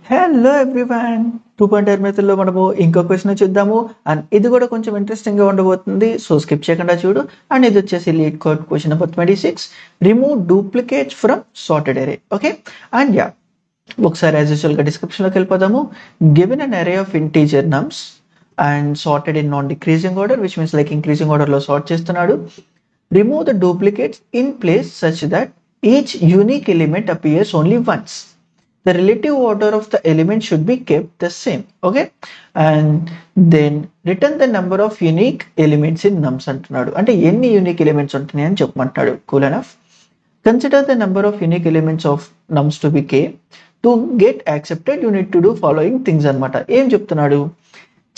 Hello everyone 2.0 మెథడ్లో మనము ఇంకో క్వశ్చన్ చూద్దాము అండ్ ఇది కూడా కొంచెం ఇంట్రెస్టింగ్గా ఉండబోతుంది. సో స్కిప్ చేయకుండా చూడు. అండ్ ఇది వచ్చేసి lead code question number 26, remove duplicates from sorted అరే. ఓకే, అండ్ యా ఒకసారి యాజ్ యూజువల్గా డిస్క్రిప్షన్లోకి వెళ్ళిపోదాము. గివెన్ అన్ అరే of integer నమ్స్ and sorted in non decreasing order, which means like increasing ఆర్డర్లో సార్ట్ చేస్తున్నాడు. Remove the duplicates in place such that each unique element appears only once. The relative order of the element should be kept the same. Okay, and then return the number of unique elements in nums అంటున్నాడు. అంటే ఎన్ని unique elements ఉంటున్నాయి అని చెప్పమంటున్నాడు. Cool enough. Consider the number of unique elements of nums to be k. To get accepted you need to do following things అనమాట. ఏం చెప్తున్నాడు?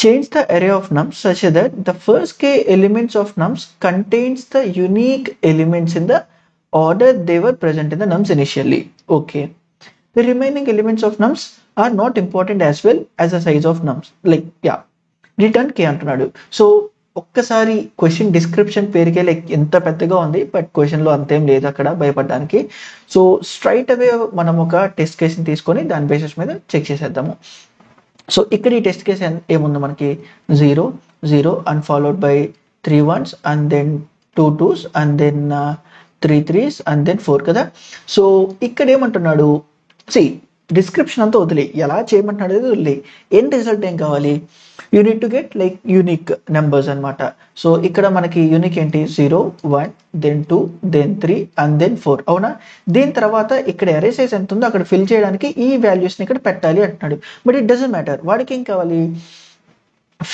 Change the array of nums such that the first k elements of nums contains the unique elements in the order they were present in the nums initially. Okay, the remaining elements of nums are not important as well as the size of nums. Like yeah, return k అంటున్నాడు. So ఒక్కసారి question description పేరుకే like ఎంత పెద్దగా ఉంది, but క్వశ్చన్లో అంతేం లేదు అక్కడ భయపడడానికి. సో స్ట్రైట్ అవే మనం ఒక టెస్ట్ కేసుని తీసుకొని దాని బేసిస్ మీద చెక్ చేసేద్దాము. సో ఇక్కడ ఈ టెస్ట్ కేసు ఏముంది మనకి? 0 0 and followed by 3 1s and then 2 2s and then 3 3s and then 4 కదా. సో ఇక్కడ ఏమంటున్నాడు? డిస్క్రిప్షన్ అంతా వదిలే, ఎలా చేయమంటున్నాడు వదిలే. ఎండ్ రిజల్ట్ ఏం కావాలి? You need to get like unique numbers అనమాట. సో ఇక్కడ మనకి యూనిక్ ఏంటి? 0 1 దెన్ 2 దెన్ 3 అండ్ దెన్ 4. అవునా? దీని తర్వాత ఇక్కడ అరే సైజ్ ఎంత ఉందో అక్కడ ఫిల్ చేయడానికి ఈ వాల్యూస్ని ఇక్కడ పెట్టాలి అంటున్నాడు. But it doesn't matter. వాడికి ఏం కావాలి?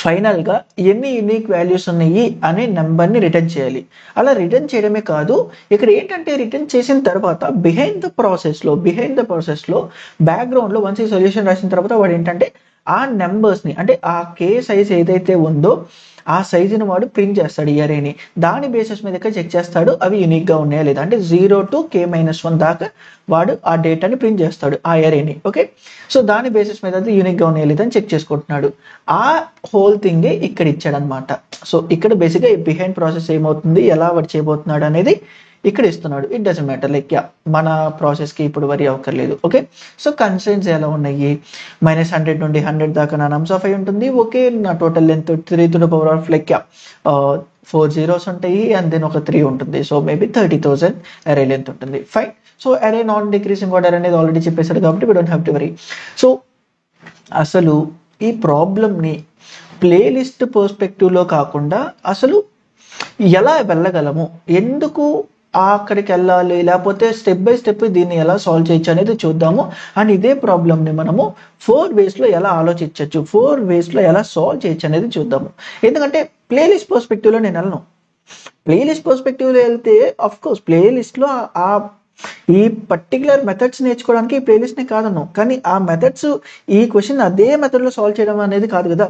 ఫైనల్గా ఎన్ని యూనిక్ వాల్యూస్ ఉన్నాయి అనే నెంబర్ని రిటర్న్ చేయాలి. అలా రిటర్న్ చేయడమే కాదు, ఇక్కడ ఏంటంటే రిటర్న్ చేసిన తర్వాత బిహైండ్ ద ప్రాసెస్లో బ్యాక్గ్రౌండ్లో వన్స్ ఈ సొల్యూషన్ రాసిన తర్వాత వాడు ఏంటంటే ఆ నెంబర్స్ని, అంటే ఆ కే సైజ్ ఏదైతే ఉందో ఆ సైజుని వాడు ప్రింట్ చేస్తాడు ఈ అరేని. దాని బేసిస్ మీద చెక్ చేస్తాడు అవి యూనిక్గా ఉన్నాయా లేదా. అంటే 0 to k-1 దాకా వాడు ఆ డేటాని ప్రింట్ చేస్తాడు ఆ అరేని. ఓకే, సో దాని బేసిస్ మీద అది యూనిక్గా ఉన్నాయా లేదా అని చెక్ చేసుకుంటున్నాడు. ఆ హోల్ థింగే ఇక్కడ ఇచ్చాడు అనమాట. సో ఇక్కడ బేసిక్గా బిహైండ్ ప్రాసెస్ ఏమవుతుంది, ఎలా వాడు చేయబోతున్నాడు అనేది ఇక్కడ ఇస్తున్నాడు. It doesn't matter, like yeah మన ప్రాసెస్కి ఇప్పుడు వరి అవ్వక్కర్లేదు. ఓకే, సో కన్స్ట్రెంట్స్ ఎలా ఉన్నాయి? -100 నుండి 100 దాకా నా నమ్స్ ఆఫ్ అయి ఉంటుంది. ఓకే, నా total length 3 to the power of like yeah 4 zeros ఉంటాయి అండ్ దెన్ ఒక 3 ఉంటుంది. సో మేబీ 30,000 అరే లెంత్ ఉంటుంది. ఫైన్. సో అరే నాన్ డిక్రీజింగ్ ఆర్డర్ అనేది ఆల్రెడీ చెప్పేశాడు కాబట్టి we don't have to worry. So అసలు ఈ ప్రాబ్లమ్ని ప్లేలిస్ట్ పర్స్పెక్టివ్లో కాకుండా అసలు ఎలా వెళ్ళగలము, ఎందుకు అక్కడికి వెళ్ళాలి, లేకపోతే స్టెప్ బై స్టెప్ దీన్ని ఎలా సాల్వ్ చేయొచ్చు అనేది చూద్దాము. అండ్ ఇదే ప్రాబ్లమ్ని మనము 4 waysలో ఎలా ఆలోచించవచ్చు, 4 waysలో ఎలా సాల్వ్ చేయొచ్చు అనేది చూద్దాము. ఎందుకంటే ప్లేలిస్ట్ పర్స్పెక్టివ్లో నేను వెళ్ళను. ప్లేలిస్ట్ పర్స్పెక్టివ్లో వెళ్తే అఫ్ కోర్స్ ప్లేలిస్ట్లో ఈ పర్టికులర్ మెథడ్స్ నేర్చుకోవడానికి ఈ ప్లేలిస్ట్ని కాదను, కానీ ఆ మెథడ్స్ ఈ క్వశ్చన్ అదే మెథడ్లో సాల్వ్ చేయడం అనేది కాదు కదా.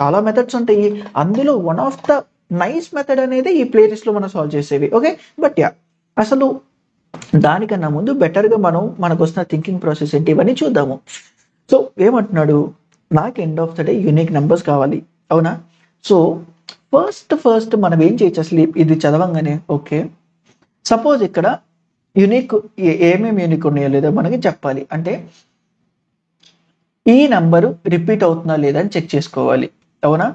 చాలా మెథడ్స్ ఉంటాయి, అందులో one of the nice method అనేది ఈ ప్లేలిస్ట్లో మనం సాల్వ్ చేసేవి. ఓకే, బట్ యా అసలు దానికన్నా ముందు బెటర్గా మనకు వస్తున్న థింకింగ్ ప్రాసెస్ ఏంటి ఇవన్నీ చూద్దాము. సో ఏమంటున్నాడు? నాకు end of the day unique numbers కావాలి. అవునా? సో ఫస్ట్ మనం ఏం చేయొచ్చు అసలు ఇది చదవంగానే? ఓకే, సపోజ్ ఇక్కడ యూనిక్ ఏమేమి యూనిక్ ఉన్నాయో లేదో మనకి చెప్పాలి. అంటే ఈ నెంబరు రిపీట్ అవుతుందా లేదా అని చెక్ చేసుకోవాలి. అవునా?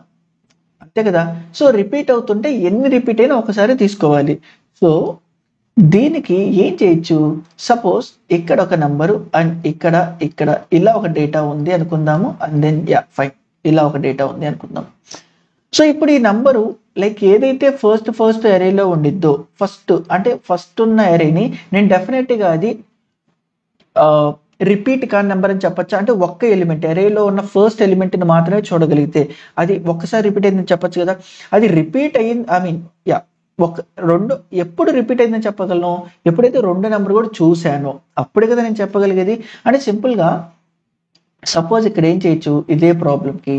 అంతే కదా. సో రిపీట్ అవుతుంటే ఎన్ని రిపీట్ అయినా ఒకసారి తీసుకోవాలి. సో దీనికి ఏం చేయొచ్చు? సపోజ్ ఇక్కడ ఒక నెంబరు అండ్ ఇక్కడ ఇలా ఒక డేటా ఉంది అనుకుందాము. అండ్ దెన్ యా ఫైన్, ఇలా ఒక డేటా ఉంది అనుకుందాం. సో ఇప్పుడు ఈ నెంబరు లైక్ ఏదైతే ఫస్ట్ అరేలో ఉండిద్దో, ఫస్ట్ ఉన్న అరేని నేను డెఫినెట్గా అది రిపీట్ కాని నెంబర్ అని చెప్పచ్చా? అంటే ఒక్క ఎలిమెంట్ అరేలో ఉన్న ఫస్ట్ ఎలిమెంట్ని మాత్రమే చూడగలిగితే అది ఒక్కసారి రిపీట్ అయిందని చెప్పచ్చు కదా. అది రిపీట్ అయింది యా రెండు ఎప్పుడు రిపీట్ అయిందని చెప్పగలను? ఎప్పుడైతే 2 నెంబర్ కూడా చూశానో అప్పుడే కదా నేను చెప్పగలిగేది. అంటే సింపుల్గా సపోజ్ ఇక్కడ ఏం చేయొచ్చు ఇదే ప్రాబ్లంకి?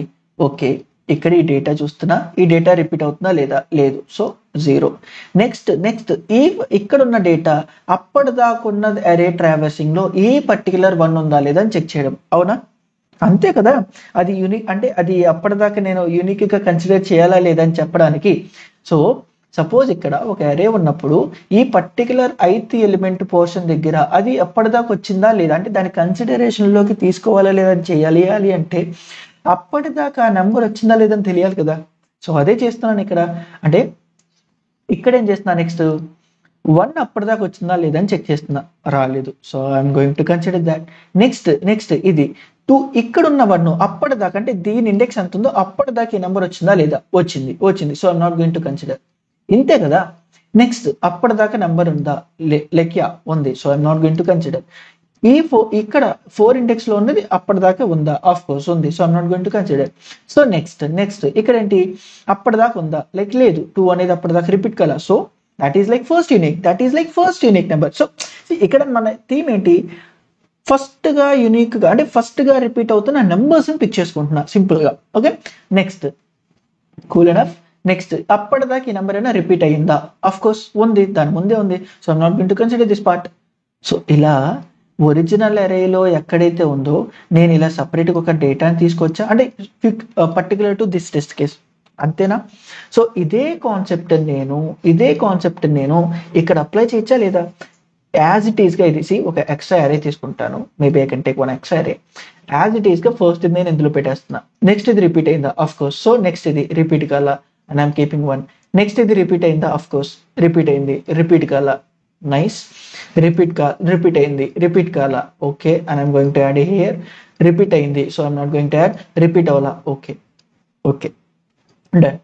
ఓకే, ఇక్కడ ఈ డేటా చూస్తున్నా, ఈ డేటా రిపీట్ అవుతుందా లేదా? లేదు. సో 0. నెక్స్ట్ ఇక్కడ ఉన్న డేటా అప్పటిదాకున్న అరే ట్రావర్సింగ్ లో ఈ పర్టికులర్ 1 ఉందా లేదా అని చెక్ చేయడం. అవునా? అంతే కదా. అది యూనిక్, అంటే అది అప్పటిదాకా నేను యూనిక్ గా కన్సిడర్ చేయాలా లేదా అని చెప్పడానికి. సో సపోజ్ ఇక్కడ ఒక అరే ఉన్నప్పుడు ఈ పర్టికులర్ ఐత్ ఎలిమెంట్ పోర్షన్ దగ్గర అది ఎప్పటిదాకా వచ్చిందా లేదా అంటే దాని కన్సిడరేషన్లోకి తీసుకోవాలా లేదా చేయాలి అంటే అప్పటిదాకా ఆ నెంబర్ వచ్చిందా లేదని తెలియాలి కదా. సో అదే చేస్తున్నాను ఇక్కడ. అంటే ఇక్కడ ఏం చేస్తున్నా, నెక్స్ట్ 1 అప్పటిదాకా వచ్చిందా లేదని చెక్ చేస్తున్నా, రాలేదు. So I'm going to consider that. Next ఇది 2 ఇక్కడ ఉన్న 1 అప్పటిదాకా అంటే దీని ఇండెక్స్ ఎంత ఉందో అప్పటిదాకా ఈ నెంబర్ వచ్చిందా లేదా, వచ్చింది. So I'm not going to consider. ఇంతే కదా. నెక్స్ట్ అప్పటిదాకా నెంబర్ ఉందా, లెక్యా ఉంది. So I'm not going to consider. ఈ ఇక్కడ 4 ఇండెక్స్ లో ఉన్నది అప్పటిదాకా ఉందా, ఆఫ్ కోర్స్ ఉంది. So I'm not going to consider. So next ఇక్కడ ఏంటి, అప్పటిదాకా ఉందా, లేదు 2 అనేది అప్పటిదాకా రిపీట్ కల. So that is like first unique number. So ఇక్కడ మన థీమ్ ఏంటి, ఫస్ట్ గా యూనిక్ గా అంటే ఫస్ట్ గా రిపీట్ అవుతున్న నెంబర్స్ పిక్ చేసుకుంటున్నా సింపుల్ గా. Okay, next cool enough. Next అప్పటిదాకా ఈ నెంబర్ అయినా రిపీట్ అయ్యిందా, ఆఫ్ కోర్స్ ఉంది, దాని ముందే ఉంది. So I'm not going to consider this part. So ఇలా ఒరిజినల్ అరేలో ఎక్కడైతే ఉందో నేను ఇలా సపరేట్గా ఒక డేటాని తీసుకొచ్చా, అంటే particular to this test case, అంతేనా. సో ఇదే కాన్సెప్ట్ నేను ఇక్కడ అప్లై చేయొచ్చా లేదా, యాజ్ ఇట్ ఈస్గా ఇది ఒక ఎక్స్ట్రా అరే తీసుకుంటాను. Maybe I can take 1 extra array. As it ఈస్గా ఫస్ట్ ఇది నేను ఇందులో పెట్టేస్తున్నా. నెక్స్ట్ ఇది రిపీట్ అయిందా, ఆఫ్ కోర్స్. సో నెక్స్ట్ ఇది రిపీట్ కాలా అండ్ ఐఎమ్ కీపింగ్ 1. నెక్స్ట్ ఇది రిపీట్ అయిందా, ఆఫ్ కోర్స్ రిపీట్ అయింది. రిపీట్ కాలా, నైస్. రిపీట్ అయింది, రిపీట్ కాలా, okay and I'm going to add here. Repeat అయింది, so I'm not going to add. Repeat అవ్వాలా, ఓకే డన్.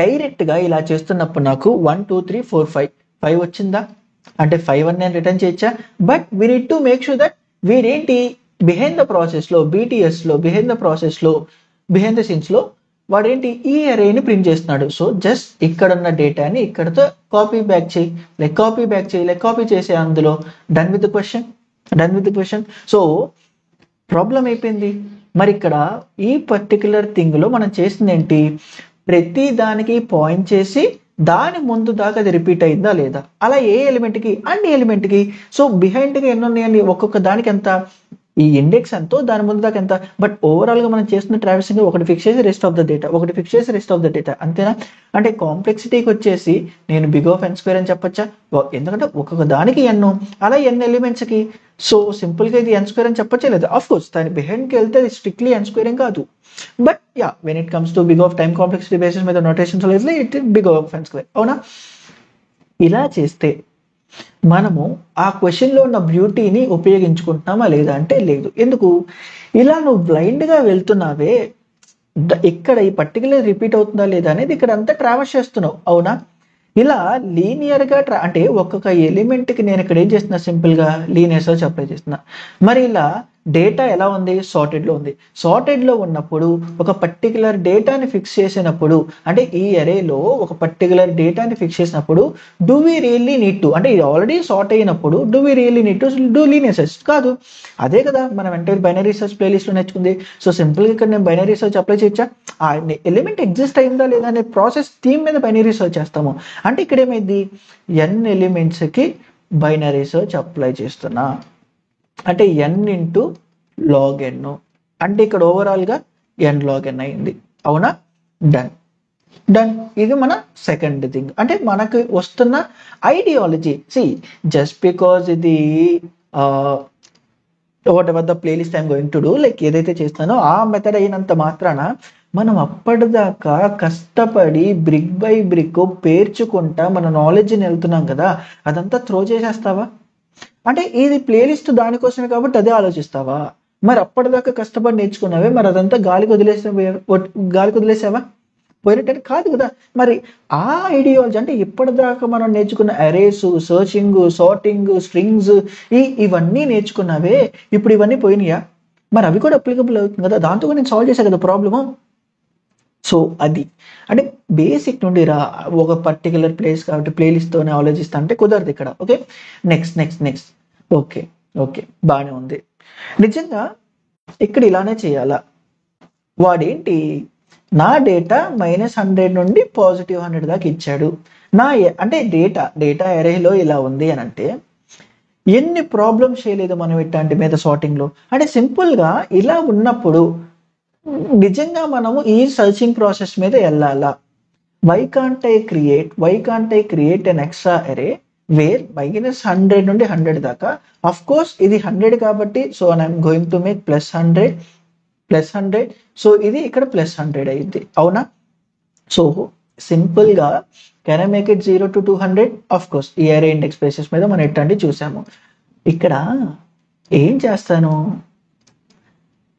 డైరెక్ట్ గా ఇలా చేస్తున్నప్పుడు నాకు 1 2 3 4 5 వచ్చిందా అంటే 5 అని నేను రిటర్న్ చేయొచ్చా. But we need to make sure that వీడేంటి బిహైండ్ ద ప్రాసెస్ లో, బిహైండ్ ద సీన్స్ లో వాడేంటి ఈ అరేని ప్రింట్ చేస్తున్నాడు. సో జస్ట్ ఇక్కడ ఉన్న డేటాని ఇక్కడతో కాపీ బ్యాక్ చేయి, కాపీ చేసే అందులో done with the question. So problem అయిపోయింది. మరి ఇక్కడ ఈ పర్టికులర్ థింగ్ లో మనం చేసింది ఏంటి, ప్రతి దానికి పాయింట్ చేసి దాని ముందు దాకా అది రిపీట్ అయిందా లేదా, అలా ఏ ఎలిమెంట్కి అన్ని ఎలిమెంట్కి. సో బిహైండ్గా ఎన్ని ఉన్నాయండి, ఒక్కొక్క దానికి ఎంత, ఈ ఇండెక్స్ ఎంతో దాని ముందు దాకా ఎంత. బట్ ఓవరాల్గా మనం చేస్తున్న ట్రావెల్సింగ్ ఒకటి ఫిక్స్ చేసి రెస్ట్ ఆఫ్ ద డేటా, అంతేనా. అంటే కాంప్లెక్సిటీకి వచ్చేసి నేను బిగ్ ఆఫ్ n స్క్వేర్ అని చెప్పొచ్చా, ఎందుకంటే ఒక్కొక్క దానికి ఎన్నో, అలా ఎన్ని ఎలిమెంట్స్కి. సో సింపుల్గా ఇది n స్క్వేర్ అని చెప్పొచ్చా లేదా, ఆఫ్ కోర్స్ దాని బిహైండ్కి వెళ్తే అది స్ట్రిక్ట్లీ n స్క్వేర్ ఏం కాదు. But ya when it comes to big of time complexity basis మీద notations it big of n square, అవునా. ఇలా చేస్తే మనము ఆ క్వశ్చన్లో ఉన్న బ్యూటీని ఉపయోగించుకుంటున్నామా లేదా అంటే లేదు. ఎందుకు, ఇలా నువ్వు బ్లైండ్గా వెళ్తున్నావే, ఇక్కడ ఈ పర్టికులర్ రిపీట్ అవుతుందా లేదా అనేది ఇక్కడ అంతా ట్రావెల్స్ చేస్తున్నావు, అవునా. ఇలా లీనియర్గా అంటే ఒక్కొక్క ఎలిమెంట్కి నేను ఇక్కడ ఏం చేస్తున్నా, సింపుల్గా లీనియర్ సర్చ్ అప్లై చేస్తున్నా. మరి ఇలా డేటా ఎలా ఉంది, సార్టెడ్లో ఉంది. సార్టెడ్లో ఉన్నప్పుడు ఒక పర్టికులర్ డేటాని ఫిక్స్ చేసినప్పుడు, అంటే ఈ అరేలో ఒక పర్టికులర్ డేటాని ఫిక్స్ చేసినప్పుడు do we really need to, అంటే ఇది ఆల్రెడీ సార్ట్ అయినప్పుడు do we really need to do linear search కాదు. అదే కదా మనం ఎంటైర్ బైనరీ సర్చ్ ప్లేలిస్ట్లో నేర్చుకుంది. సో సింపుల్గా ఇక్కడ నేను బైనరీ సర్చ్ అప్లై చేయొచ్చా, ఆ ఎలిమెంట్ ఎగ్జిస్ట్ అయిందా లేదా అనే ప్రాసెస్ థీమ్ మీద బైనరీ సర్చ్ చేస్తాము. అంటే ఇక్కడ ఏమైంది, n ఎలిమెంట్స్కి బైనరీ సర్చ్ అప్లై చేస్తున్నా, అంటే n ఇంటూ log n, అంటే ఇక్కడ ఓవరాల్గా n log n అయింది, అవునా. డన్. ఇది మన సెకండ్ థింగ్, అంటే మనకు వస్తున్న ఐడియాలజీ. జస్ట్ బికాజ్ ఇది what ever the playlist I'm going to do, like ఏదైతే చేస్తానో ఆ మెథడ్ అయినంత మాత్రాన మనం అప్పటిదాకా కష్టపడి బ్రిక్ బై బ్రిక్ పేర్చుకుంటా మన నాలెడ్జ్ని వెళ్తున్నాం కదా, అదంతా త్రో చేసేస్తావా. అంటే ఇది ప్లేలిస్ట్ దానికోసమే కాబట్టి అదే ఆలోచిస్తావా. మరి అప్పటిదాకా కష్టపడి నేర్చుకున్నావే, మరి అదంతా గాలికి వదిలేసావా, పోయినట్టు కాదు కదా. మరి ఆ ఐడియాలజీ అంటే ఇప్పటిదాకా మనం నేర్చుకున్న అరేస్, సర్చింగ్, సార్టింగ్, స్ట్రింగ్స్, ఇవన్నీ నేర్చుకున్నావే, ఇప్పుడు ఇవన్నీ పోయినాయా, మరి అవి కూడా అప్లికబుల్ అవుతుంది కదా, దాంతో కూడా నేను సాల్వ్ చేశాను కదా ప్రాబ్లము. సో అది అంటే బేసిక్ నుండి ఒక పర్టికులర్ ప్లేస్ కాబట్టి ప్లేలిస్ట్తోనే ఆలోచిస్తా అంటే కుదరదు ఇక్కడ. ఓకే, నెక్స్ట్ ఓకే బాగానే ఉంది. నిజంగా ఇక్కడ ఇలానే చేయాలా, వాడేంటి నా డేటా -100 నుండి +100 దాకా ఇచ్చాడు, అంటే డేటా అరేలో ఇలా ఉంది అని అంటే ఎన్ని ప్రాబ్లమ్స్ చేయలేదు మనం ఇట్లాంటి మీద సార్టింగ్లో. అంటే సింపుల్గా ఇలా ఉన్నప్పుడు నిజంగా మనము ఈ సర్చింగ్ ప్రాసెస్ మీద వెళ్ళాలా, why can't I create an extra array where -100 నుండి 100 దాకా, అఫ్ కోర్స్ ఇది 100 కాబట్టి so I'm going to make +100 so ఇది ఇక్కడ +100 అయింది, అవునా? సో సింపుల్ గా can I make it 0 to 200? Of course ఈ అరే ఇండెక్స్ బేసిస్ మీద మనం ఎట్టండి చూసాము. ఇక్కడ ఏం చేస్తాను,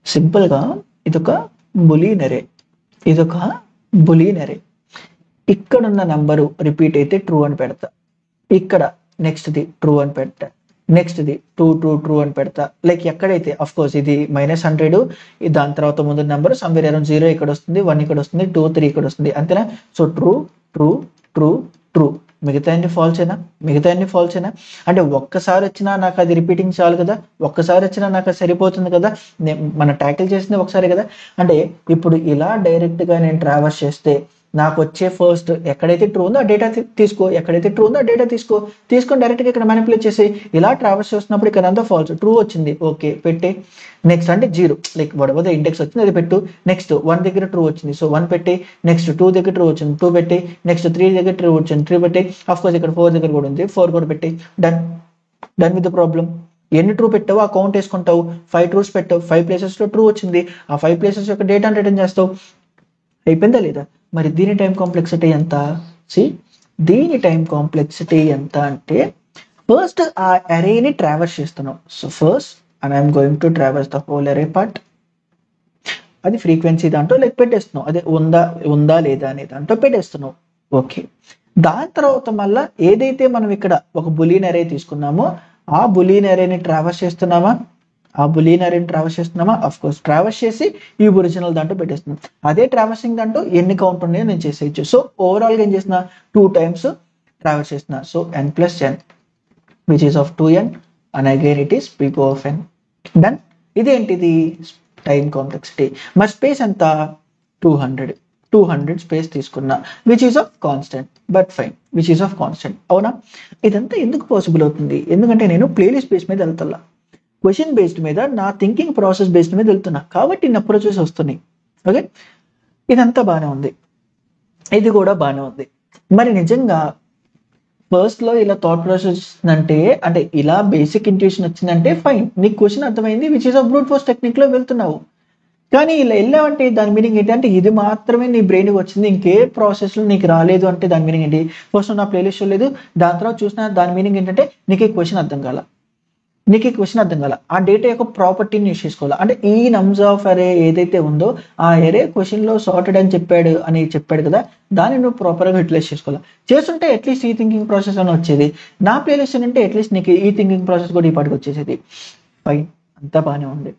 సింపుల్ గా ఇదొక బులియన్ అరే, ఇక్కడ ఉన్న నెంబరు రిపీట్ అయితే ట్రూ అని పెడతా, ఇక్కడ నెక్స్ట్ది ట్రూ అని పెడతా, నెక్స్ట్ది ట్రూ అని పెడతా. లైక్ ఎక్కడైతే అఫ్ కోర్స్ ఇది -100 దాని తర్వాత ముందు నెంబర్ సమ్వేర్ అరౌండ్ 0 ఇక్కడ వస్తుంది, 1 ఇక్కడ వస్తుంది, 2 3 ఇక్కడ వస్తుంది, అంతేనా? సో ట్రూ మిగతా అన్ని ఫాల్సేనా? అంటే ఒక్కసారి వచ్చినా నాకు అది రిపీటింగ్ చాలు కదా, ఒక్కసారి వచ్చినా నాకు అది సరిపోతుంది కదా, మనం ట్యాకిల్ చేసింది ఒకసారి కదా. అంటే ఇప్పుడు ఇలా డైరెక్ట్ గా నేను ట్రావర్స్ చేస్తే నాకు వచ్చే ఫస్ట్ ఎక్కడైతే ట్రూ ఉందో ఆ డేటా తీసుకొని డైరెక్ట్గా ఇక్కడ మ్యానిపులేట్ చేసి ఇలా ట్రావర్స్ చేస్తున్నప్పుడు ఇక్కడ అంతా ఫాల్స్, ట్రూ వచ్చింది, ఓకే పెట్టి నెక్స్ట్ అంటే 0 లైక్ వడవద ఇండెక్స్ వచ్చింది అది పెట్టు, నెక్స్ట్ 1 దగ్గర ట్రూ వచ్చింది సో 1 పెట్టి, నెక్స్ట్ 2 దగ్గర ట్రూ వచ్చింది 2 పెట్టి, నెక్స్ట్ 3 దగ్గర ట్రూ వచ్చింది 3 పెట్టి, అఫ్ కోర్స్ ఇక్కడ 4 దగ్గర కూడా ఉంది 4 కూడా పెట్టి, డన్ విత్ ద ప్రాబ్లం. ఎన్ని ట్రూ పెట్టావు ఆ కౌంట్ వేసుకుంటావు, 5 ట్రూస్ పెట్టావు, 5 ప్లేసెస్ లో ట్రూ వచ్చింది, ఆ 5 ప్లేసెస్ యొక్క డేటాను రిటర్న్ చేస్తావు, అయిపోయిందా లేదా? మరి దీని టైం కాంప్లెక్సిటీ ఎంత? దీని టైం కాంప్లెక్సిటీ ఎంత అంటే ఫస్ట్ ఆ అరేని ట్రావర్స్ చేస్తున్నాం. So first and I'm going to traverse the whole అరే పార్ట్, అది ఫ్రీక్వెన్సీ దాంట్లో లైక్ పెట్టేస్తున్నావు, అదే ఉందా లేదా అనే దాంట్లో పెట్టేస్తున్నావు, ఓకే. దాని తర్వాత మళ్ళీ ఏదైతే మనం ఇక్కడ ఒక బులియన్ అరే తీసుకున్నామో ఆ బులియన్ అరేని ట్రావర్స్ చేస్తున్నామా, అఫ్ కోర్స్ ట్రావర్స్ చేసి ఈ ఒరిజినల్ దాంట్లో పెట్టేస్తున్నాం. అదే ట్రావర్సింగ్ దాంట్లో ఎన్ని కౌంట్ ఉన్నాయో నేను చేసేయచ్చు. సో ఓవరాల్ గా ఏం చేసిన 2 times ట్రావర్స్ చేసిన, so n+n which is of 2n and again it is p power of n. Done. ఇదేంటిది టైం కాంప్లెక్సిటీ. మరి స్పేస్ ఎంత? 200 స్పేస్ తీసుకున్నా which is of constant, but fine which is of constant, అవునా? ఇదంతా ఎందుకు possible అవుతుంది? ఎందుకంటే నేను ప్లేలిస్ట్ బేస్ మీద వెళ్తా, క్వశ్చన్ బేస్డ్ మీద, నా థింకింగ్ ప్రాసెస్ బేస్డ్ మీద వెళ్తున్నా కాబట్టి ఇన్ని అప్రోచెస్ వస్తున్నాయి, ఓకే. ఇదంతా బాగానే ఉంది, ఇది కూడా బాగానే ఉంది. మరి నిజంగా ఫస్ట్ లో ఇలా థాట్ ప్రాసెస్ అంటే ఇలా బేసిక్ ఇంట్యూషన్ వచ్చిందంటే ఫైన్, నీకు క్వశ్చన్ అర్థమైంది, which is of brute force technique లో వెళ్తున్నావు. కానీ ఇలా వెళ్ళావంటే దాని మీనింగ్ ఏంటంటే ఇది మాత్రమే నీ బ్రెయిన్కి వచ్చింది, ఇంకే ప్రాసెస్ లో నీకు రాలేదు అంటే దాని మీనింగ్ ఏంటి? ఫస్ట్ నా ప్లేలిస్ట్ చూడలేదు, దాని తర్వాత చూసిన దాని మీనింగ్ ఏంటంటే నీకు ఈ క్వశ్చన్ అర్థం కాల, ఆ డేటా యొక్క ప్రాపర్టీని యూస్ చేసుకోవాలి. అంటే ఈ నమ్స్ ఆఫ్ అరే ఏదైతే ఉందో ఆ అరే క్వశ్చన్ లో సార్టెడ్ అని చెప్పాడు కదా, దాన్ని నువ్వు ప్రాపర్గా యూటిలైజ్ చేసుకోవాలి. చేస్తుంటే అట్లీస్ట్ ఈ థింకింగ్ ప్రాసెస్ అని వచ్చేది. నా ప్లేలిస్ట్ అంటే అట్లీస్ట్ నీకు ఈ థింకింగ్ ప్రాసెస్ కూడా ఈ పాటికి వచ్చేసేది. ఫైన్, అంతా బాగానే ఉంది.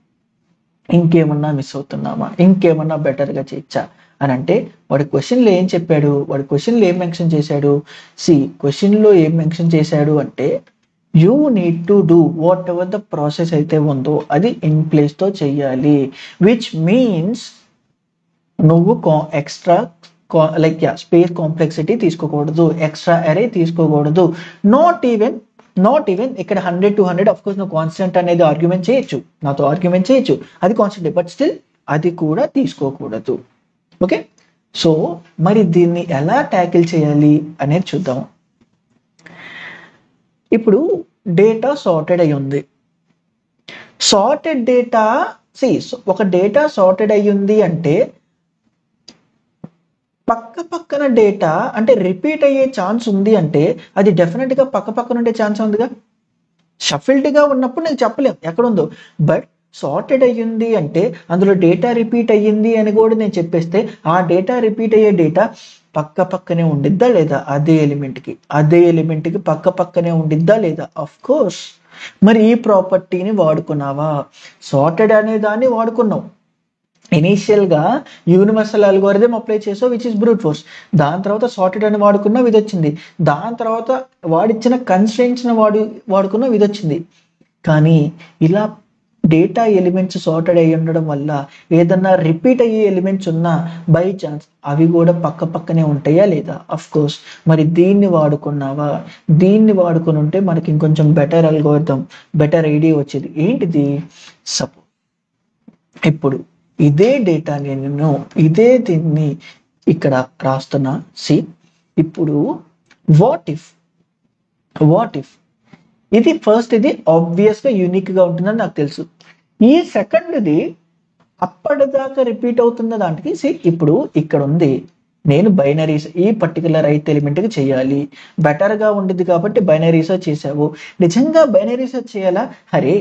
ఇంకేమన్నా మిస్ అవుతున్నామా, ఇంకేమన్నా బెటర్గా చేయొచ్చా అని అంటే వాడి క్వశ్చన్లో ఏం చెప్పాడు, వాడి క్వశ్చన్లో ఏం మెన్షన్ చేశాడు? క్వశ్చన్లో ఏం మెన్షన్ చేశాడు అంటే you need to do what ever the process అయితే ఉందో అది ఇన్ ప్లేస్ తో చెయ్యాలి, విచ్ మీన్స్ నువ్వు ఎక్స్ట్రా స్పేస్ కాంప్లెక్సిటీ తీసుకోకూడదు, ఎక్స్ట్రా అరే తీసుకోకూడదు. నాట్ ఈవెన్ ఇక్కడ 100 to 100 అఫ్ కోర్స్ నువ్వు కాన్స్టెంట్ అనేది ఆర్గ్యుమెంట్ చేయొచ్చు, అది కాన్స్టెంట్, బట్ స్టిల్ అది కూడా తీసుకోకూడదు, ఓకే. సో మరి దీన్ని ఎలా ట్యాకిల్ చేయాలి అనేది చూద్దాం. ఇప్పుడు డేటా సార్టెడ్ అయి ఉంది. సార్టెడ్ డేటా ఒక డేటా సార్టెడ్ అయి ఉంది అంటే పక్కన డేటా అంటే రిపీట్ అయ్యే ఛాన్స్ ఉంది అంటే అది డెఫినెట్ గా పక్కన ఉండే ఛాన్స్ ఉందిగా. షఫిల్డ్ గా ఉన్నప్పుడు నేను చెప్పలేం ఎక్కడ ఉందో, బట్ సార్టెడ్ అయ్యింది అంటే అందులో డేటా రిపీట్ అయ్యింది అని కూడా నేను చెప్పేస్తే ఆ డేటా రిపీట్ అయ్యే డేటా పక్కనే ఉండిద్దా లేదా, అదే ఎలిమెంట్కి పక్కనే ఉండిద్దా లేదా? Of course. మరి ఈ ప్రాపర్టీని వాడుకున్నావా? సార్టెడ్ అనే దాన్ని వాడుకున్నావు. ఇనీషియల్ గా యూనివర్సల్ అల్గోరిథం అప్లై చేసావు విచ్ ఇస్ బ్రూట్ ఫోర్స్, దాని తర్వాత సార్టెడ్ అని వాడుకున్నావు ఇది వచ్చింది, దాని తర్వాత వాడిచ్చిన కన్స్ట్రెంట్స్ వాడుకున్నావు ఇది వచ్చింది. కానీ ఇలా డేటా ఎలిమెంట్స్ సార్టెడ్ అయ్యి ఉండడం వల్ల ఏదన్నా రిపీట్ అయ్యే ఎలిమెంట్స్ ఉన్నా బై ఛాన్స్ అవి కూడా పక్కనే ఉంటాయా లేదా? Of course. మరి దీన్ని వాడుకున్నావా? దీన్ని వాడుకుని ఉంటే మనకి ఇంకొంచెం బెటర్ అల్గోరిథం, బెటర్ ఐడియా వచ్చేది. ఏంటిది? సపోజ్ ఇప్పుడు ఇదే డేటా నేను దీన్ని ఇక్కడ రాస్తున్నా సి. ఇప్పుడు వాట్ ఇఫ్ ఇది ఫస్ట్, ఇది ఆబ్వియస్ గా యూనిక్ గా ఉంటుందని నాకు తెలుసు. ఈ సెకండ్ది అప్పటిదాకా రిపీట్ అవుతున్న దానికి సి, ఇప్పుడు ఇక్కడ ఉంది, నేను బైనరీస్ ఈ పర్టికులర్ ఐత్ ఎలిమెంట్ కి చేయాలి, బెటర్ గా ఉండేది కాబట్టి బైనరీ రీసెర్చ్ చేసావు. నిజంగా బైనరీ రీసెర్చ్ చేయాలా? అరే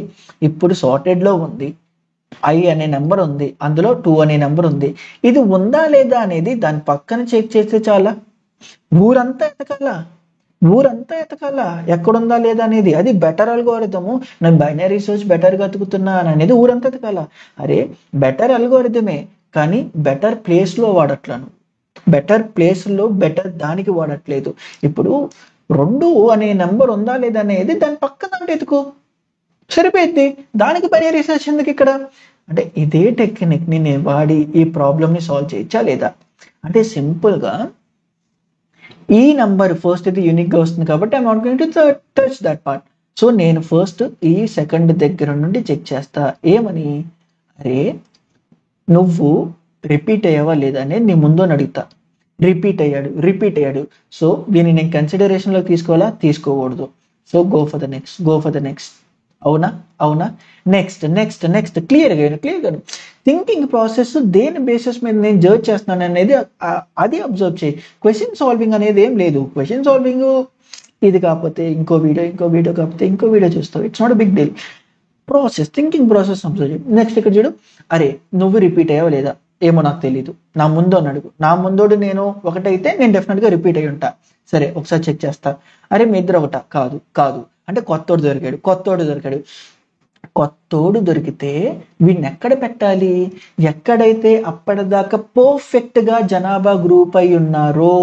ఇప్పుడు సార్టెడ్ లో ఉంది, ఐ అనే నెంబర్ ఉంది, అందులో 2 అనే నెంబర్ ఉంది, ఇది ఉందా లేదా అనేది దాని పక్కన చెక్ చేస్తే చాలా. ఊరంతా ఎతకాల ఎక్కడుందా లేదా అనేది. అది బెటర్ అల్గోరిథము, నేను బైనరీ సర్చ్ బెటర్గా ఎతుకుతున్నాను అనేది ఊరంతా ఎతకాల. అరే బెటర్ అల్గోరిథమే, కానీ బెటర్ ప్లేస్లో వాడట్లను, బెటర్ ప్లేస్లో బెటర్ దానికి వాడట్లేదు. ఇప్పుడు 2 అనే నెంబర్ ఉందా లేదా అనేది దాని పక్కన ఎతుకు, సరిపోయింది. దానికి బైనరీ రీసెర్చ్ ఎందుకు ఇక్కడ? అంటే ఇదే టెక్నిక్ ని నేను వాడి ఈ ప్రాబ్లమ్ ని సాల్వ్ చేయొచ్చా లేదా? అంటే సింపుల్ గా ఈ నంబర్ ఫస్ట్ ఇది యూనిక్ గా వస్తుంది కాబట్టి I'm not going to touch that part. So నేను ఫస్ట్ ఈ సెకండ్ దగ్గర నుండి చెక్ చేస్తా. ఏమని? అరే నువ్వు రిపీట్ అయ్యావా లేదా అనేది నీ ముందు అడుగుతా. రిపీట్ అయ్యాడు. సో దీన్ని నేను కన్సిడరేషన్ లో తీసుకోవాలా? తీసుకోకూడదు. So go for the next. అవునా నెక్స్ట్ క్లియర్గా థింకింగ్ ప్రాసెస్ దేని బేసిస్ మీద నేను జడ్జ్ చేస్తున్నాను అనేది అది అబ్జర్వ్ చేయి. క్వశ్చన్ సాల్వింగ్ అనేది ఏం లేదు. క్వశ్చన్ సాల్వింగ్ ఇది కాకపోతే ఇంకో వీడియో కాకపోతే ఇంకో వీడియో చూస్తావు, it's not big deal. Thinking process observe చేయి. నెక్స్ట్ ఇక్కడ చూడు, అరే నువ్వు రిపీట్ అయ్యావా లేదా? ఏమో నాకు తెలీదు, నా ముందు అని అడుగు. నా ముందోడు నేను ఒకటైతే నేను డెఫినెట్ గా రిపీట్ అయి ఉంటా. సరే ఒకసారి చెక్ చేస్తా. అరే మీ ఇద్దరు ఒకట? కాదు అంటే కొత్తోడు దొరికితే వీడిని ఎక్కడ పెట్టాలి? ఎక్కడైతే అప్పటిదాకా పర్ఫెక్ట్ గా జనాభా గ్రూప్ అయి ఉన్నారో,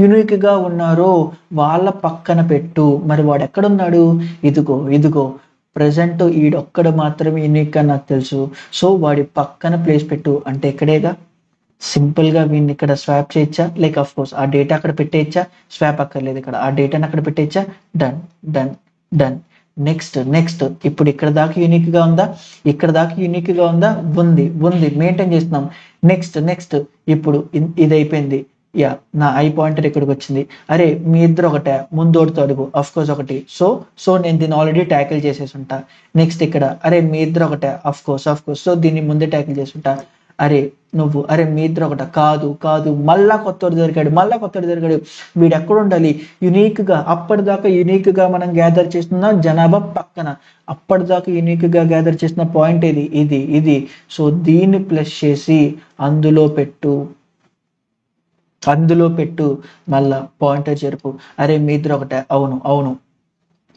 యూనిక్ గా ఉన్నారో వాళ్ళ పక్కన పెట్టు. మరి వాడు ఎక్కడున్నాడు? ఇదిగో ప్రజెంట్ ఈడొక్కడ మాత్రమే యూనిక్ గా నాకు తెలుసు. సో వాడి పక్కన ప్లేస్ పెట్టు. అంటే ఎక్కడేగా, సింపుల్ గా వీడిని ఇక్కడ స్వాప్ చేయొచ్చా? లైక్ ఆఫ్ కోర్స్ ఆ డేటా అక్కడ పెట్టేయచ్చా? స్వాప్ అక్కర్లేదు, ఇక్కడ ఆ డేటాని అక్కడ పెట్టేయచ్చా? డన్. నెక్స్ట్ ఇప్పుడు ఇక్కడ దాకా యూనిక్ గా ఉందా? ఉంది, మెయింటైన్ చేస్తున్నాం. నెక్స్ట్ ఇప్పుడు ఇది అయిపోయింది. యా, నా ఐ పాయింటర్ ఇక్కడికి వచ్చింది. అరే మీ ఇద్దరు ఒకటే, ముందోడితో అడుగు. అఫ్ కోర్స్ ఒకటి. సో నేను దీన్ని ఆల్రెడీ ట్యాకిల్ చేసేసి ఉంటా. నెక్స్ట్ ఇక్కడ అరే మీ ఇద్దరు ఒకటే, అఫ్ కోర్స్. సో దీన్ని ముందే ట్యాకిల్ చేసి ఉంటా. అరే మీ ఇద్దరు ఒకట? కాదు. మళ్ళా కొత్తోడు దొరికాడు. వీడు ఎక్కడ ఉండాలి? యూనిక్ గా, అప్పటిదాకా యూనిక్ గా మనం గ్యాదర్ చేస్తున్న జనాభా పక్కన, అప్పటిదాకా యూనిక్ గా గ్యాదర్ చేసిన పాయింట్ ఇది. సో దీన్ని ప్లస్ చేసి అందులో పెట్టు, మళ్ళా పాయింటర్ జరుపు. అరే మీ ఇద్దరు ఒకటే? అవును.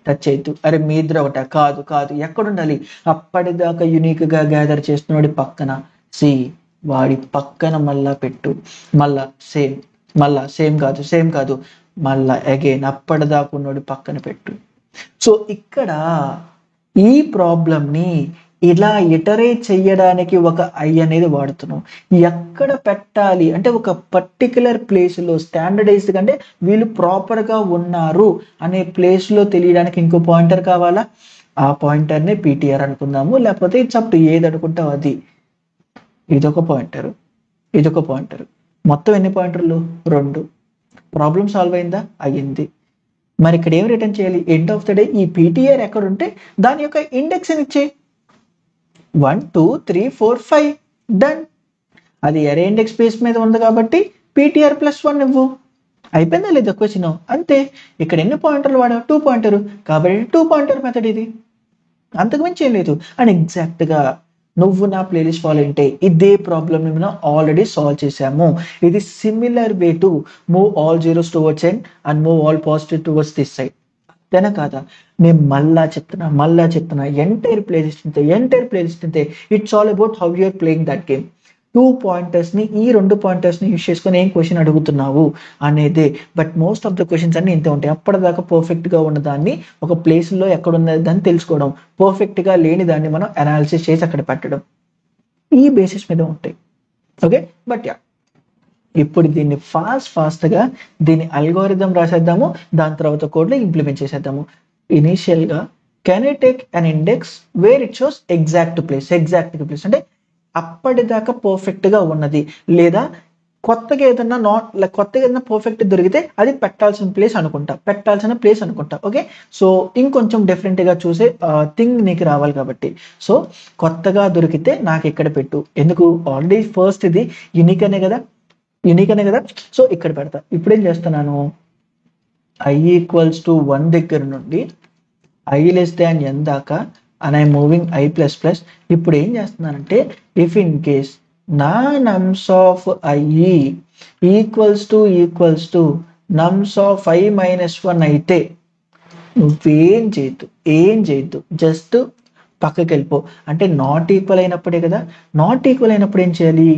టచ్ చేయొద్దు. అరే మీ ఇద్దరు ఒకటే? కాదు. ఎక్కడుండాలి? అప్పటిదాకా యునిక్ గా గ్యాదర్ చేస్తున్నాడు పక్కన. సి వాడి పక్కన మళ్ళా పెట్టు. మళ్ళా సేమ్ కాదు, మళ్ళా అగైన్ అప్పటిదాకా ఉన్నాడు పక్కన పెట్టు. సో ఇక్కడ ఈ ప్రాబ్లం ని ఇలా ఇటరేట్ చెయ్యడానికి ఒక ఐ అనేది వాడుతున్నాం. ఎక్కడ పెట్టాలి అంటే ఒక పర్టికులర్ ప్లేస్లో స్టాండర్డైజ్డ్ అంటే వీళ్ళు ప్రాపర్గా ఉన్నారు అనే ప్లేస్లో తెలియడానికి ఇంకో పాయింటర్ కావాలా? ఆ పాయింటర్ని పీటీఆర్ అనుకుందాము, లేకపోతే ఇట్స్ అప్ టు ఏది అనుకుంటావు అది. ఇదొక పాయింటర్. మొత్తం ఎన్ని పాయింటర్లు? 2. ప్రాబ్లం సాల్వ్ అయిందా? అయ్యింది. మరి ఇక్కడ ఏం రిటర్న్ చేయాలి? ఎండ్ ఆఫ్ ద డే ఈ పీటీఆర్ ఎక్కడ ఉంటే దాని యొక్క ఇండెక్స్ అని ఇచ్చే 1 2 3 4 5 డన్. అది అరే ఇండెక్స్ బేస్ మీద ఉంది కాబట్టి పీటీఆర్ +1 ఇవ్వు. అయిపోయిందా లేదా క్వశ్చన్? అంతే. ఇక్కడ ఎన్ని పాయింటర్లు వాడావు? 2 పాయింటర్ కాబట్టి 2 పాయింటర్ మెథడ్ ఇది, అంతకుమించి ఏం లేదు. అండ్ ఎగ్జాక్ట్గా నువ్వు నా ప్లేలిస్ట్ ఫాలో అంటే ఇదే ప్రాబ్లమ్ ని మనం ఆల్రెడీ సాల్వ్ చేసాము. ఇది similar way to move all zeros towards end and move all positive towards this side. అంతేనా కాదా? నేను మళ్ళా చెప్తున్నా ఎంటైర్ ప్లేలిస్ట్ అంతే. It's all about how you're playing that game. 2 pointers ని, ఈ 2 పాయింటర్స్ ని యూజ్ చేసుకొని ఏం క్వశ్చన్ అడుగుతున్నావు అనేదే. But most of the questions అన్ని ఇంతే ఉంటాయి. అప్పటిదాకా పర్ఫెక్ట్ గా ఉన్న దాన్ని ఒక ప్లేస్ లో ఎక్కడ ఉన్నది దాన్ని తెలుసుకోవడం, పర్ఫెక్ట్ గా లేని దాన్ని మనం అనాలిసిస్ చేసి అక్కడ పెట్టడం, ఈ బేసిస్ మీద ఉంటాయి. ఓకే, బట్ యా ఇప్పుడు దీన్ని ఫాస్ట్ గా దీని అల్గోరిథం రాసేద్దాము, దాని తర్వాత కోడ్ లో ఇంప్లిమెంట్ చేసేద్దాము. ఇనీషియల్ గా can I take an index where it shows exact place అంటే అప్పటిదాకా పర్ఫెక్ట్ గా ఉన్నది, లేదా కొత్తగా ఏదన్నా కొత్తగా ఏదైనా పర్ఫెక్ట్ దొరికితే అది పెట్టాల్సిన ప్లేస్ అనుకుంటా. ఓకే, సో ఇంకొంచెం డిఫరెంట్గా చూసే థింగ్ నీకు రావాలి కాబట్టి, సో కొత్తగా దొరికితే నాకు ఇక్కడ పెట్టు. ఎందుకు, ఆల్రెడీ ఫస్ట్ ఇది యూనిక్ అనే కదా, సో ఇక్కడ పెడతా. ఇప్పుడు ఏం చేస్తున్నాను, i ఈక్వల్స్ టు 1 దగ్గర నుండి i లెస్ దాన్ n దాకా and I moving i plus plus. ఇప్పుడు ఏం చేస్తున్నానంటే, ఇఫ్ ఇన్ కేస్ నా nums of i equals to nums of i minus 1 అయితే నువ్వేం చేయొద్దు, జస్ట్ పక్కకి వెళ్ళిపో. అంటే నాట్ ఈక్వల్ అయినప్పుడే కదా, నాట్ ఈక్వల్ అయినప్పుడు ఏం చేయాలి,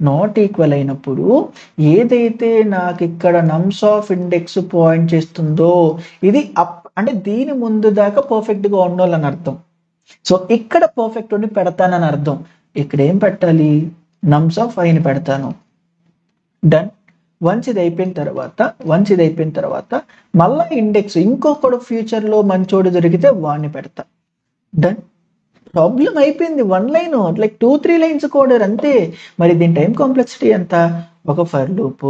నాట్ ఈక్వల్ అయినప్పుడు ఏదైతే నాకు ఇక్కడ నమ్స్ ఆఫ్ ఇండెక్స్ పాయింట్ చేస్తుందో ఇది అంటే దీని ముందు దాకా పర్ఫెక్ట్గా ఉండాలని అర్థం. సో ఇక్కడ పర్ఫెక్ట్ ఉండి పెడతానని అర్థం. ఇక్కడ ఏం పెట్టాలి, నమ్స్ ఆఫ్ ఐని పెడతాను. డన్. వన్స్ ఇది అయిపోయిన తర్వాత మళ్ళీ ఇండెక్స్ ఇంకొకడు ఫ్యూచర్లో మంచోడు దొరికితే వాడిని పెడతా. డన్. ప్రాబ్లం అయిపోయింది. 1 లైన్ లైక్ 2-3 లైన్స్ కోడర్ అంతే. మరి దీని టైం కాంప్లెక్సిటీ ఎంత, ఒక ఫర్ లూప్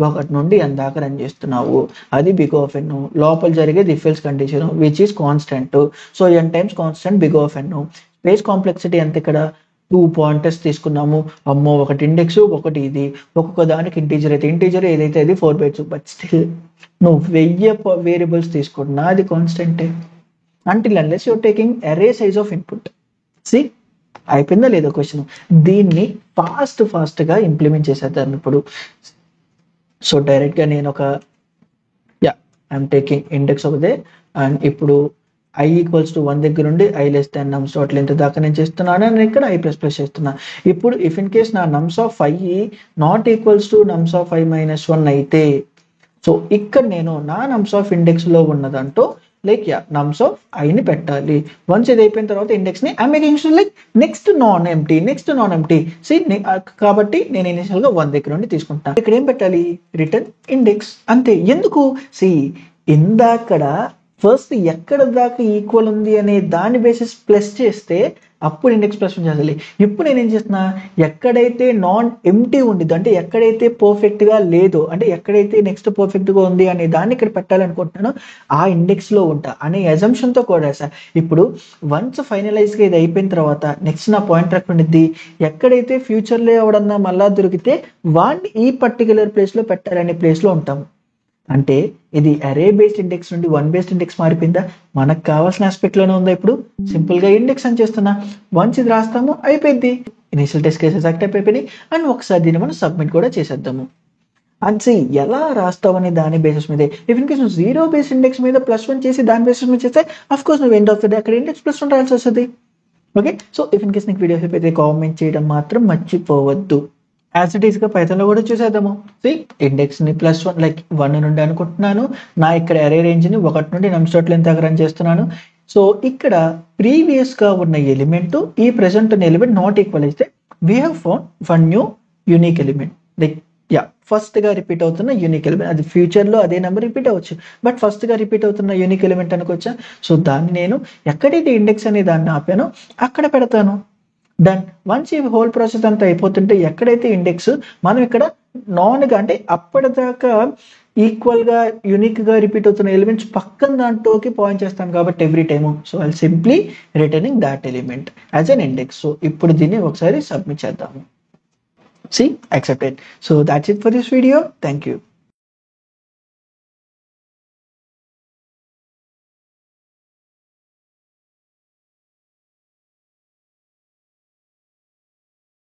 1 నుండి n దాకా రన్ చేస్తున్నావు, అది బిగ్ ఆఫ్ n, లోపల జరిగేది if else condition which is constant. So n times constant big of n. Space complexity ఎంత, ఇక్కడ 2 పాయింటర్స్ తీసుకున్నాము. అమ్మో, ఒకటి ఇండెక్స్, ఒకటి ఇది, ఒక్కొక్క దానికి ఇంటీజర్ ఏదైతే అది 4 bytes. బట్ స్టిల్ నువ్వు 1000 వేరియబుల్స్ తీసుకున్నా అది కాన్స్టెంటే until unless you're taking array size of input. సి అయిపోయిందా లేదా క్వశ్చన్. దీన్ని ఫాస్ట్గా ఇంప్లిమెంట్ చేసేద్దాం ఇప్పుడు. సో డైరెక్ట్గా నేను ఒక ఐఎమ్ టేకింగ్ ఇండెక్స్ ఒకదే అండ్ ఇప్పుడు i ఈక్వల్స్ టు 1 దగ్గర నుండి i less than నమ్స్ dot length దాకా నేను చేస్తున్నాను. నేను ఇక్కడ i ప్లస్ ప్లస్ చేస్తున్నాను. ఇప్పుడు ఇఫ్ ఇన్ కేస్ నా nums of i not equals to nums of i minus 1 అయితే, సో ఇక్కడ నేను నా నమ్స్ ఆఫ్ ఇండెక్స్లో ఉన్నదంటూ లైక్ నమ్స్ ఆఫ్ ఐని పెట్టాలి. వన్స్ ఇది అయిపోయిన తర్వాత ఇండెక్స్ని I making sure like next non empty. సి కాబట్టి నేను ఇనిషియల్గా 1 దగ్గర నుండి తీసుకుంటాను. ఇక్కడ ఏం పెట్టాలి, రిటర్న్ ఇండెక్స్ అంతే. ఎందుకు, సి ఇందాకడ ఫస్ట్ ఎక్కడ దాకా ఈక్వల్ ఉంది అనే దాని బేసిస్ ప్లస్ చేస్తే అప్పుడు ఇండెక్స్ ప్లస్ చేయాలి. ఇప్పుడు నేను ఏం చేస్తున్నా, ఎక్కడైతే నాన్ ఎంటీ ఉండిద్దో అంటే ఎక్కడైతే పర్ఫెక్ట్గా లేదో, అంటే ఎక్కడైతే నెక్స్ట్ పర్ఫెక్ట్గా ఉంది అనే దాన్ని ఇక్కడ పెట్టాలనుకుంటున్నాను ఆ ఇండెక్స్లో ఉంటా అనే అజంప్షన్తో కూడా సార్. ఇప్పుడు వన్స్ ఫైనలైజ్గా ఇది అయిపోయిన తర్వాత నెక్స్ట్ నా పాయింట్ ఎక్కడ ఉండిద్ది, ఎక్కడైతే ఫ్యూచర్లో ఎవడన్నా మళ్ళా దొరికితే వాడిని ఈ పర్టికులర్ ప్లేస్లో పెట్టాలనే ప్లేస్లో ఉంటాము. అంటే ఇది అరే బేస్డ్ ఇండెక్స్ నుండి 1 బేస్డ్ ఇండెక్స్ మారిపోయిందా, మనకు కావాల్సిన ఆస్పెక్ట్లోనే ఉందా. ఇప్పుడు సింపుల్గా ఇండెక్స్ అని చేస్తున్నా, వన్స్ ఇది రాస్తాము అయిపోయింది. ఇనిషియల్ టెస్ట్ కేసెస్ యాక్టివ్ అయిపోయినాయి అండ్ ఒకసారి దీన్ని మనం సబ్మిట్ కూడా చేసేద్దాము. అండ్ సి ఎలా రాస్తావని దాని బేసిస్ మీదే. ఇఫ్ ఇన్ కేస్ నువ్వు 0 బేస్డ్ ఇండెక్స్ మీద +1 చేసి దాని బేసిస్ మీద చేస్తే అఫ్ కోర్స్ నువ్వు ఎండ్ ఆఫ్ ద డే అక్కడ ఇండెక్స్ +1 రాయాల్సి వస్తుంది. Okay, so if in case నీకు వీడియోస్ అయితే కామెంట్ చేయడం మాత్రం మర్చిపోవద్దు. యాజ్ ఇట్ ఈస్గా పైథాన్లో కూడా చూసేద్దాము. సి ఇండెక్స్ని +1 లైక్ 1 నుండి అనుకుంటున్నాను. నా ఇక్కడ అరే రేంజ్ని 1 నుండి నమ్స్ డాట్ లెంత్ దాకా రన్ చేస్తున్నాను. సో ఇక్కడ ప్రీవియస్గా ఉన్న ఎలిమెంట్ ఈ ప్రెసెంట్ ఉన్న ఎలిమెంట్ నాట్ ఈక్వల్ అయితే we have found 1 new unique element. Like ఫస్ట్గా రిపీట్ అవుతున్న యూనిక్ ఎలిమెంట్, అది ఫ్యూచర్లో అదే నెంబర్ రిపీట్ అవ్వచ్చు బట్ ఫస్ట్గా రిపీట్ అవుతున్న యూనిక్ ఎలిమెంట్ అనుకోవచ్చా. సో దాన్ని నేను ఎక్కడైతే ఇండెక్స్ అనే దాన్ని ఆపానో అక్కడ పెడతాను. డన్. వన్స్ ఈ హోల్ ప్రాసెస్ అంతా అయిపోతుంటే ఎక్కడైతే ఇండెక్స్ మనం ఇక్కడ నాన్గా అంటే అప్పటిదాకా ఈక్వల్గా యూనిక్గా రిపీట్ అవుతున్న ఎలిమెంట్స్ పక్కన దాంట్లోకి పాయింట్ చేస్తాను కాబట్టి every time. So I simply returning that element as an index. So ఇప్పుడు దీన్ని ఒకసారి సబ్మిట్ చేద్దాము. See, accepted. So that's it for this video. Thank you.